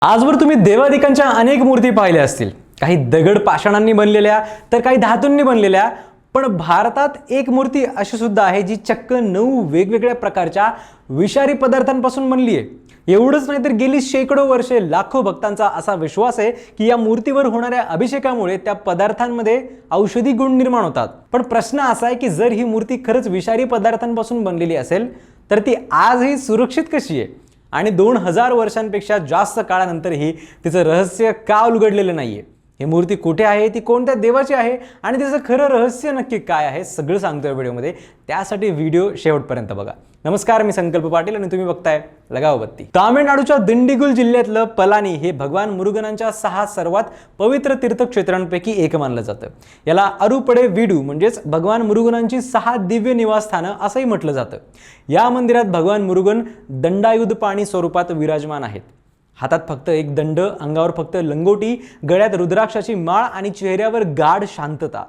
आजवर तुम्ही देवादिकांच्या अनेक मूर्ती पाहिल्या असतील, काही दगड पाषाणांनी बनलेल्या तर काही धातूंनी बनलेल्या। पण भारतात एक मूर्ती अशी सुद्धा आहे जी चक्क 9 वेगवेगळ्या प्रकारच्या विषारी पदार्थांपासून बनली आहे। एवढंच नाही तर गेली शेकडो वर्षे लाखो भक्तांचा असा विश्वास आहे की या मूर्तीवर होणाऱ्या अभिषेकामुळे त्या पदार्थांमध्ये औषधी गुण निर्माण होतात। पण प्रश्न असा आहे की जर ही मूर्ती खरंच विषारी पदार्थांपासून बनलेली असेल तर ती आजही सुरक्षित कशी आहे आणि 2000 वर्षांपेक्षा जास्त काळानंतरही तिचं रहस्य का उलगडलेलं नाहीये? ही मूर्ती कुठे आहे, ती कोणत्या देवाची आहे आणि तिचं खरं रहस्य नक्की काय आहे सगळं सांगतोय व्हिडिओमध्ये। त्यासाठी व्हिडिओ शेवटपर्यंत बघा। नमस्कार, मी संकल्प पाटील आणि तुम्ही बघताय लगाव बत्ती। तामिळनाडूच्या दिंडीगुल जिल्ह्यातलं पलानी हे भगवान मुरुगनांच्या 6 सर्वात पवित्र तीर्थक्षेत्रांपैकी एक मानलं जातं। याला अरुपडे वीडू म्हणजेच भगवान मुरुगनांची 6 दिव्य निवासस्थानं असंही म्हटलं जातं। या मंदिरात भगवान मुरुगन दंडायुधपाणी स्वरूपात विराजमान आहेत। हातात फक्त एक दंड, अंगावर फक्त लंगोटी, गळ्यात रुद्राक्षाची माळ आणि चेहऱ्यावर गाढ शांतता।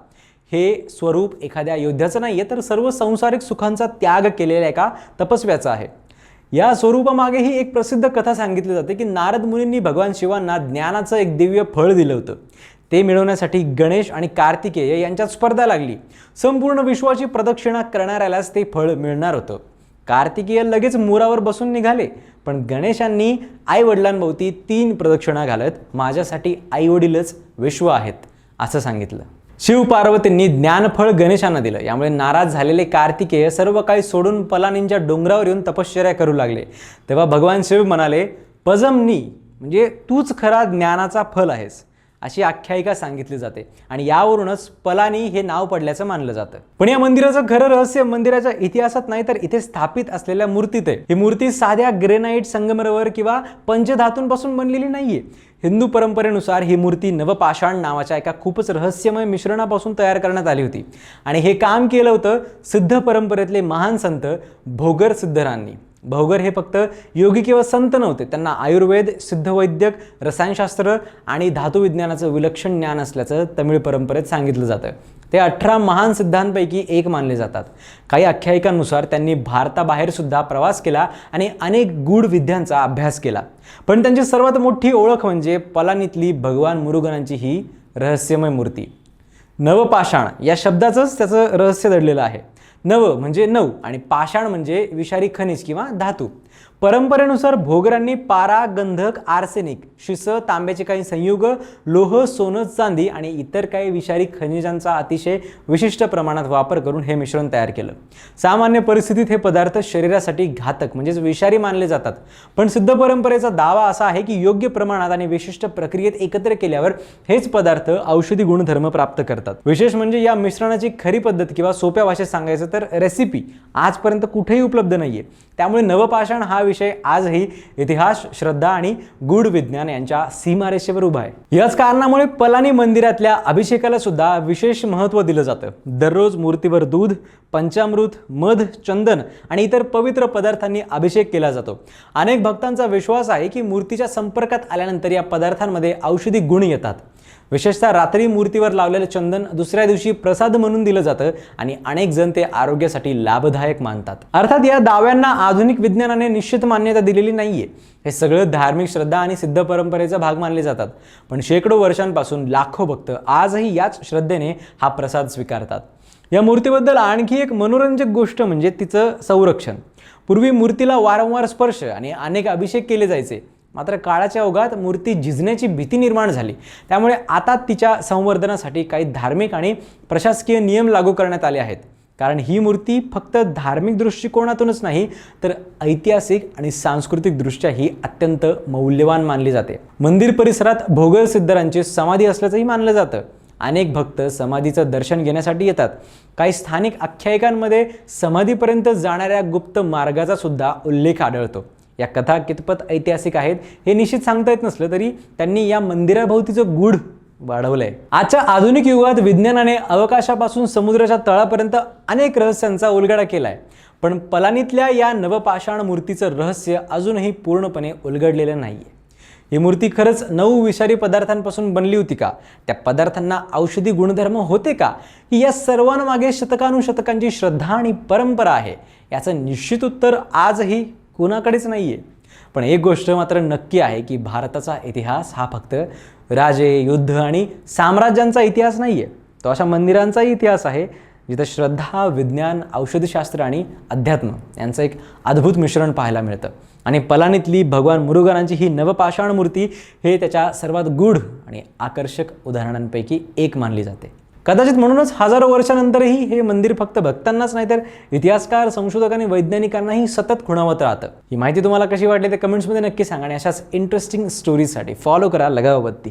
हे स्वरूप एखाद्या योद्ध्याचं नाहीये तर सर्व संसारिक सुखांचा त्याग केलेल्या एका तपस्व्याचं आहे। या स्वरूपामागेही एक प्रसिद्ध कथा सांगितली जाते की नारद मुनींनी भगवान शिवांना ज्ञानाचं एक दिव्य फळ दिलं होतं। ते मिळवण्यासाठी गणेश आणि कार्तिकेय यांच्यात स्पर्धा लागली। संपूर्ण विश्वाची प्रदक्षिणा करणाऱ्यालाच ते फळ मिळणार होतं। कार्तिकेय लगेच मोरावर बसून निघाले, पण गणेशांनी आई वडिलांभोवती 3 प्रदक्षिणा घालत माझ्यासाठी आई वडीलच विश्व आहेत असं सांगितलं। शिव पार्वतींनी ज्ञानफळ गणेशांना दिलं। यामुळे नाराज झालेले कार्तिकेय सर्व काही सोडून पलानींच्या डोंगरावर येऊन तपश्चर्या करू लागले। तेव्हा भगवान शिव म्हणाले, पजमनी म्हणजे तूच खरा ज्ञानाचा फल आहेस, अशी आख्यायिका सांगितली जाते आणि यावरूनच पलानी हे नाव पडल्याचं मानलं जातं। पण या मंदिराचं खरं रहस्य मंदिराच्या इतिहासात नाही तर इथे स्थापित असलेल्या मूर्तीत आहे। ही मूर्ती साध्या ग्रेनाइट, संगमरवर किंवा पंचधातूंपासून बनलेली नाहीये। हिंदू परंपरेनुसार ही मूर्ती नवपाषाण नावाच्या एका खूपच रहस्यमय मिश्रणापासून तयार करण्यात आली होती आणि हे काम केलं होतं सिद्ध परंपरेतले महान संत भोगर सिद्धरांनी। भोगर हे फक्त योगी किंवा संत नव्हते, त्यांना आयुर्वेद, सिद्धवैद्यक, रसायनशास्त्र आणि धातुविज्ञानाचं विलक्षण ज्ञान असल्याचं तमिळ परंपरेत सांगितलं जातं। ते 18 महान सिद्धांपैकी एक मानले जातात। काही आख्यायिकांनुसार त्यांनी भारताबाहेर सुद्धा प्रवास केला आणि अनेक गूढ विद्यांचा अभ्यास केला। पण त्यांची सर्वात मोठी ओळख म्हणजे पलानीतली भगवान मुरुगनांची ही रहस्यमय मूर्ती। नवपाषाण या शब्दाचंच त्याचं रहस्य दडलेलं आहे। नव म्हणजे 9 आणि पाषाण म्हणजे विषारी खनिज किंवा धातू। परंपरेनुसार भोगरांनी पारा, गंधक, आर्सेनिक, शिस, तांब्याचे काही संयुग, लोह, सोनं, चांदी आणि इतर काही विषारी खनिजांचा अतिशय विशिष्ट प्रमाणात वापर करून हे मिश्रण तयार केलं। सामान्य परिस्थितीत हे पदार्थ शरीरासाठी घातक म्हणजेच विषारी मानले जातात, पण सिद्ध परंपरेचा दावा असा आहे की योग्य प्रमाणात आणि विशिष्ट प्रक्रियेत एकत्र केल्यावर हेच पदार्थ औषधी गुणधर्म प्राप्त करतात। विशेष म्हणजे या मिश्रणाची खरी पद्धत किंवा सोप्या भाषेत सांगायचं तर रेसिपी आजपर्यंत कुठेही उपलब्ध नाहीये। त्यामुळे नवपाषाण हा विषय आजही इतिहास, श्रद्धा आणि गूढ विज्ञान यांच्या सीमारेषेवर उभा आहे। याच कारणामुळे पलानी मंदिरातल्या अभिषेकाला सुद्धा विशेष महत्त्व दिलं जातं। दररोज मूर्तीवर दूध, पंचामृत, मध, चंदन आणि इतर पवित्र पदार्थांनी अभिषेक केला जातो। अनेक भक्तांचा विश्वास आहे की मूर्तीच्या संपर्कात आल्यानंतर या पदार्थांमध्ये औषधी गुण येतात। विशेषतः रात्री मूर्तीवर लावलेलं चंदन दुसऱ्या दिवशी प्रसाद म्हणून दिलं जातं आणि अनेक जण ते आरोग्यासाठी लाभदायक मानतात। अर्थात या दाव्यांना आधुनिक विज्ञानाने निश्चित मान्यता दिलेली नाहीये। हे सगळं धार्मिक श्रद्धा आणि सिद्ध परंपरेचा भाग मानले जातात। पण शेकडो वर्षांपासून लाखो भक्त आजही याच श्रद्धेने हा प्रसाद स्वीकारतात। या मूर्तीबद्दल आणखी एक मनोरंजक गोष्ट म्हणजे तिचं संरक्षण। पूर्वी मूर्तीला वारंवार स्पर्श आणि अनेक अभिषेक केले जायचे, मात्र काळाच्या ओघात मूर्ती झिजण्याची भीती निर्माण झाली। त्यामुळे आता तिच्या संवर्धनासाठी काही धार्मिक आणि प्रशासकीय नियम लागू करण्यात आले आहेत। कारण ही मूर्ती फक्त धार्मिक दृष्टिकोनातूनच नाही तर ऐतिहासिक आणि सांस्कृतिक दृष्ट्या ही अत्यंत मौल्यवान मानली जाते। मंदिर परिसरात भोगर सिद्धरांची समाधी असल्याचंही मानलं जातं। अनेक भक्त समाधीचं दर्शन घेण्यासाठी येतात। काही स्थानिक आख्यायिकांमध्ये समाधीपर्यंत जाणाऱ्या गुप्त मार्गाचा सुद्धा उल्लेख आढळतो। या कथा कितपत ऐतिहासिक आहेत हे निश्चित सांगता येत नसलं तरी त्यांनी या मंदिराभोवतीचं गूढ वाढवलंय। आजच्या आधुनिक युगात विज्ञानाने अवकाशापासून समुद्राच्या तळापर्यंत अनेक रहस्यांचा उलगडा केलाय, पण पलानीतल्या या नवपाषाण मूर्तीचं रहस्य अजूनही पूर्णपणे उलगडलेलं नाहीये। ही मूर्ती खरंच 9 विषारी पदार्थांपासून बनली होती का? त्या पदार्थांना औषधी गुणधर्म होते का? या सर्वांमागे शतकानुशतकांची श्रद्धा आणि परंपरा आहे याचं निश्चित उत्तर आजही कुणाकडेच नाहीये। पण एक गोष्ट मात्र नक्की आहे की भारताचा इतिहास हा फक्त राजे, युद्ध आणि साम्राज्यांचा इतिहास नाही आहे. तो अशा मंदिरांचाही इतिहास आहे जिथं श्रद्धा, विज्ञान, औषधशास्त्र आणि अध्यात्म यांचं एक अद्भुत मिश्रण पाहायला मिळतं. आणि पलानीतली भगवान मुरुगनांची ही नवपाषाण मूर्ती हे त्याच्या सर्वात गूढ आणि आकर्षक उदाहरणांपैकी एक मानली जाते. कदाचित म्हणूनच हजारो वर्षानंतरही हे मंदिर फक्त भक्तांनाच नाही तर इतिहासकार, संशोधक आणि वैज्ञानिकांनाही सतत खुणावत राहतं. ही माहिती तुम्हाला कशी वाटली ते कमेंट्समध्ये नक्की सांगा आणि अशाच इंटरेस्टिंग स्टोरीजसाठी फॉलो करा लगावबत्ती.